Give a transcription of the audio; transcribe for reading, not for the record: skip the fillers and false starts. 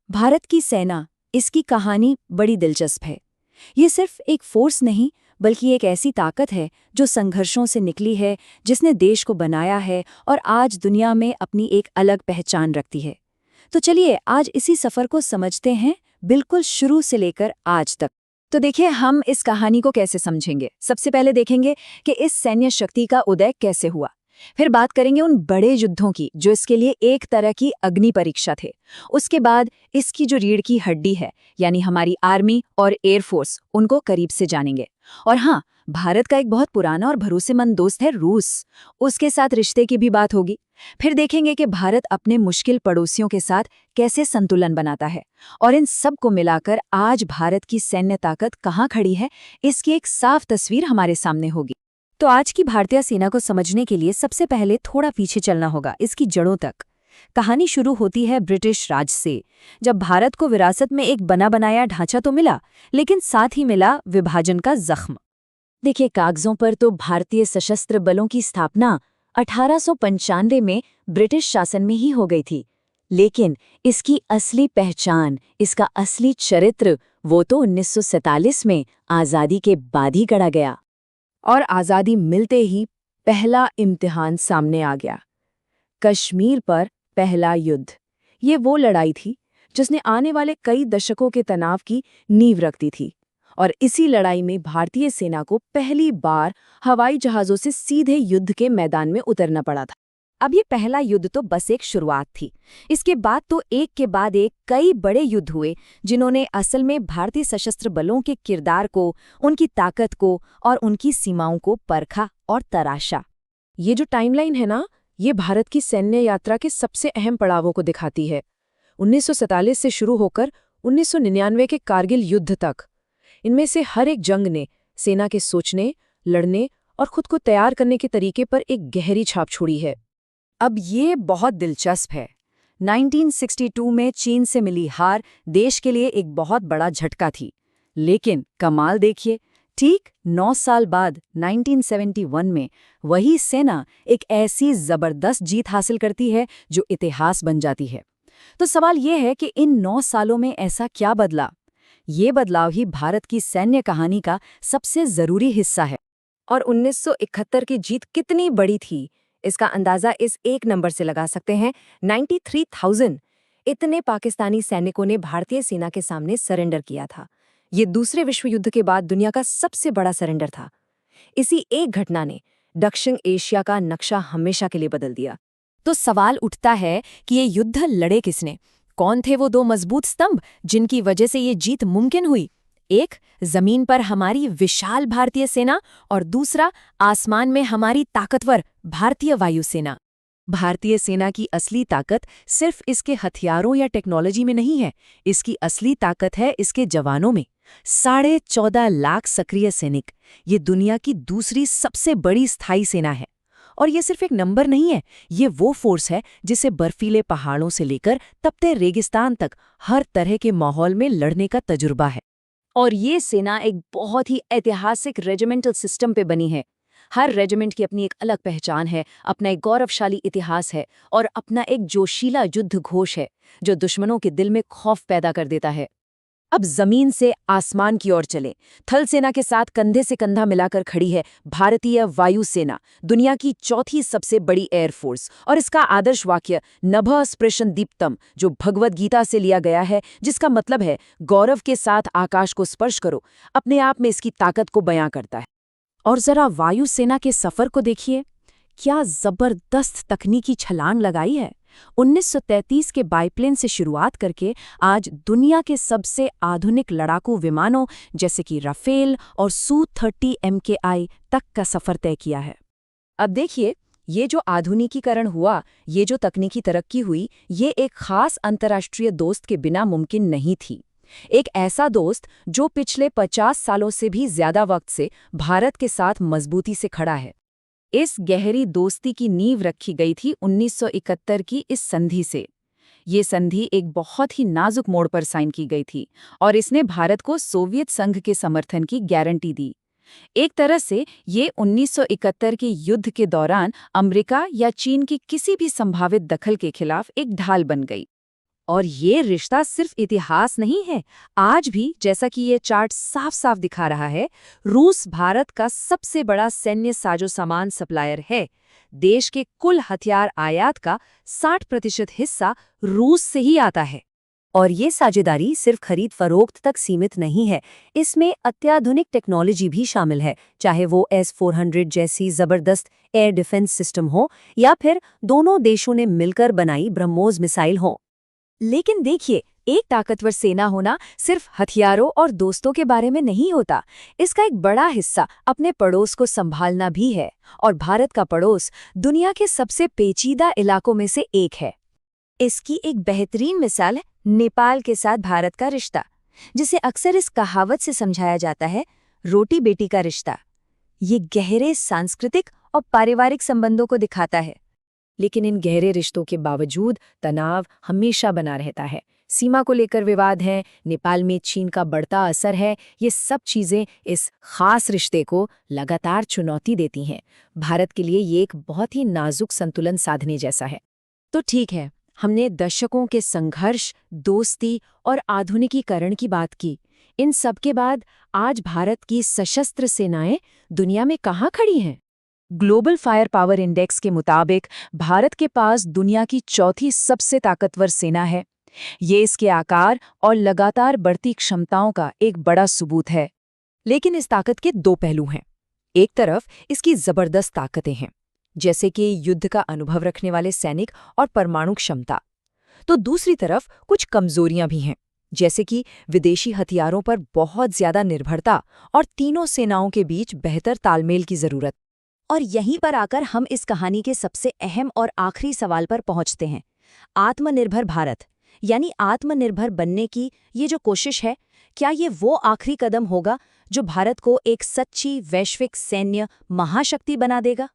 भारत की सेना, इसकी कहानी बड़ी दिलचस्प है। ये सिर्फ एक फोर्स नहीं, बल्कि एक ऐसी ताकत है जो संघर्षों से निकली है, जिसने देश को बनाया है और आज दुनिया में अपनी एक अलग पहचान रखती है। तो चलिए आज इसी सफर को समझते हैं, बिल्कुल शुरू से लेकर आज तक। तो देखिए हम इस कहानी को कैसे समझेंगे। सबसे पहले देखेंगे कि इस सैन्य शक्ति का उदय कैसे हुआ। फिर बात करेंगे उन बड़े युद्धों की जो इसके लिए एक तरह की अग्नि परीक्षा थे। उसके बाद इसकी जो रीढ़ की हड्डी है, यानी हमारी आर्मी और एयरफोर्स, उनको करीब से जानेंगे। और हाँ, भारत का एक बहुत पुराना और भरोसेमंद दोस्त है रूस, उसके साथ रिश्ते की भी बात होगी। फिर देखेंगे कि भारत अपने मुश्किल पड़ोसियों के साथ कैसे संतुलन बनाता है, और इन सब को मिलाकर आज भारत की सैन्य ताकत कहाँ खड़ी है, इसकी एक साफ तस्वीर हमारे सामने होगी। तो आज की भारतीय सेना को समझने के लिए सबसे पहले थोड़ा पीछे चलना होगा, इसकी जड़ों तक। कहानी शुरू होती है ब्रिटिश राज से, जब भारत को विरासत में एक बना बनाया ढांचा तो मिला, लेकिन साथ ही मिला विभाजन का जख्म। देखिए, कागजों पर तो भारतीय सशस्त्र बलों की स्थापना 1895 में ब्रिटिश शासन में ही हो गई थी, लेकिन इसकी असली पहचान, इसका असली चरित्र, वो तो 1947 में आज़ादी के बाद ही गढ़ा गया। और आज़ादी मिलते ही पहला इम्तिहान सामने आ गया, कश्मीर पर पहला युद्ध। ये वो लड़ाई थी जिसने आने वाले कई दशकों के तनाव की नींव रखती थी, और इसी लड़ाई में भारतीय सेना को पहली बार हवाई जहाज़ों से सीधे युद्ध के मैदान में उतरना पड़ा था। अब ये पहला युद्ध तो बस एक शुरुआत थी। इसके बाद तो एक के बाद एक कई बड़े युद्ध हुए, जिन्होंने असल में भारतीय सशस्त्र बलों के किरदार को, उनकी ताकत को और उनकी सीमाओं को परखा और तराशा। ये जो टाइमलाइन है ना, ये भारत की सैन्य यात्रा के सबसे अहम पड़ावों को दिखाती है। 1947 से शुरू होकर 1999 के कारगिल युद्ध तक, इनमें से हर एक जंग ने सेना के सोचने, लड़ने और खुद को तैयार करने के तरीके पर एक गहरी छाप छोड़ी है। अब ये बहुत दिलचस्प है। 1962 में चीन से मिली हार देश के लिए एक बहुत बड़ा झटका थी, लेकिन कमाल देखिए, ठीक 9 साल बाद 1971 में वही सेना एक ऐसी जबरदस्त जीत हासिल करती है जो इतिहास बन जाती है। तो सवाल ये है कि इन 9 सालों में ऐसा क्या बदला? ये बदलाव ही भारत की सैन्य कहानी का सबसे जरूरी हिस्सा है। और 1971 की जीत कितनी बड़ी थी, इसका अंदाजा इस एक नंबर से लगा सकते हैं, 93,000। इतने पाकिस्तानी सैनिकों ने भारतीय सेना के सामने सरेंडर किया था। ये दूसरे विश्व युद्ध के बाद दुनिया का सबसे बड़ा सरेंडर था। इसी एक घटना ने दक्षिण एशिया का नक्शा हमेशा के लिए बदल दिया। तो सवाल उठता है कि ये युद्ध लड़े किसने? कौन थे वो दो मजबूत स्तंभ जिनकी वजह से ये जीत मुमकिन हुई? एक, जमीन पर हमारी विशाल भारतीय सेना, और दूसरा, आसमान में हमारी ताकतवर भारतीय वायुसेना। भारतीय सेना की असली ताकत सिर्फ इसके हथियारों या टेक्नोलॉजी में नहीं है, इसकी असली ताकत है इसके जवानों में। 14.5 लाख सक्रिय सैनिक, ये दुनिया की दूसरी सबसे बड़ी स्थायी सेना है। और ये सिर्फ एक नंबर नहीं है, ये वो फोर्स है जिसे बर्फीले पहाड़ों से लेकर तपते रेगिस्तान तक हर तरह के माहौल में लड़ने का तजुर्बा है। और ये सेना एक बहुत ही ऐतिहासिक रेजिमेंटल सिस्टम पे बनी है। हर रेजिमेंट की अपनी एक अलग पहचान है, अपना एक गौरवशाली इतिहास है और अपना एक जोशीला युद्ध घोष है जो दुश्मनों के दिल में खौफ पैदा कर देता है। अब जमीन से आसमान की ओर चलें। थल सेना के साथ कंधे से कंधा मिलाकर खड़ी है भारतीय वायुसेना, दुनिया की चौथी सबसे बड़ी एयरफोर्स। और इसका आदर्श वाक्य नभः स्पृशन् दीप्तम्, जो भगवद गीता से लिया गया है, जिसका मतलब है गौरव के साथ आकाश को स्पर्श करो, अपने आप में इसकी ताकत को बयां करता है। और जरा वायुसेना के सफर को देखिए, क्या जबरदस्त तकनीकी छलांग लगाई है। 1933 के बाइप्लेन से शुरुआत करके आज दुनिया के सबसे आधुनिक लड़ाकू विमानों जैसे कि राफेल और सू-30 MKI तक का सफर तय किया है। अब देखिए, ये जो आधुनिकीकरण हुआ, ये जो तकनीकी तरक्की हुई, ये एक खास अंतर्राष्ट्रीय दोस्त के बिना मुमकिन नहीं थी। एक ऐसा दोस्त जो पिछले 50 सालों से भी ज्यादा वक्त से भारत के साथ मजबूती से खड़ा है। इस गहरी दोस्ती की नींव रखी गई थी 1971 की इस संधि से। ये संधि एक बहुत ही नाजुक मोड़ पर साइन की गई थी और इसने भारत को सोवियत संघ के समर्थन की गारंटी दी। एक तरह से ये 1971 के युद्ध के दौरान अमेरिका या चीन की किसी भी संभावित दखल के खिलाफ एक ढाल बन गई। और ये रिश्ता सिर्फ इतिहास नहीं है। आज भी, जैसा कि ये चार्ट साफ साफ दिखा रहा है, रूस भारत का सबसे बड़ा सैन्य साजो सामान सप्लायर है। देश के कुल हथियार आयात का 60% हिस्सा रूस से ही आता है। और ये साझेदारी सिर्फ खरीद फरोख्त तक सीमित नहीं है, इसमें अत्याधुनिक टेक्नोलॉजी भी शामिल है, चाहे वो S-400 जैसी जबरदस्त एयर डिफेंस सिस्टम हो या फिर दोनों देशों ने मिलकर बनाई ब्रह्मोस मिसाइल हो। लेकिन देखिए, एक ताकतवर सेना होना सिर्फ हथियारों और दोस्तों के बारे में नहीं होता। इसका एक बड़ा हिस्सा अपने पड़ोस को संभालना भी है, और भारत का पड़ोस दुनिया के सबसे पेचीदा इलाकों में से एक है। इसकी एक बेहतरीन मिसाल है नेपाल के साथ भारत का रिश्ता, जिसे अक्सर इस कहावत से समझाया जाता है, रोटी बेटी का रिश्ता। ये गहरे सांस्कृतिक और पारिवारिक संबंधों को दिखाता है। लेकिन इन गहरे रिश्तों के बावजूद तनाव हमेशा बना रहता है। सीमा को लेकर विवाद हैं, नेपाल में चीन का बढ़ता असर है, ये सब चीज़ें इस खास रिश्ते को लगातार चुनौती देती हैं। भारत के लिए ये एक बहुत ही नाजुक संतुलन साधने जैसा है। तो ठीक है, हमने दशकों के संघर्ष, दोस्ती और आधुनिकीकरण की बात की। इन सब के बाद आज भारत की सशस्त्र सेनाएं दुनिया में कहाँ खड़ी हैं? ग्लोबल फायर पावर इंडेक्स के मुताबिक भारत के पास दुनिया की चौथी सबसे ताकतवर सेना है। ये इसके आकार और लगातार बढ़ती क्षमताओं का एक बड़ा सबूत है। लेकिन इस ताकत के दो पहलू हैं। एक तरफ इसकी जबरदस्त ताकतें हैं, जैसे कि युद्ध का अनुभव रखने वाले सैनिक और परमाणु क्षमता। तो दूसरी तरफ कुछ कमजोरियां भी हैं, जैसे कि विदेशी हथियारों पर बहुत ज्यादा निर्भरता और तीनों सेनाओं के बीच बेहतर तालमेल की जरूरत। और यहीं पर आकर हम इस कहानी के सबसे अहम और आखिरी सवाल पर पहुंचते हैं। आत्मनिर्भर भारत, यानी आत्मनिर्भर बनने की ये जो कोशिश है, क्या ये वो आखिरी कदम होगा जो भारत को एक सच्ची वैश्विक सैन्य महाशक्ति बना देगा?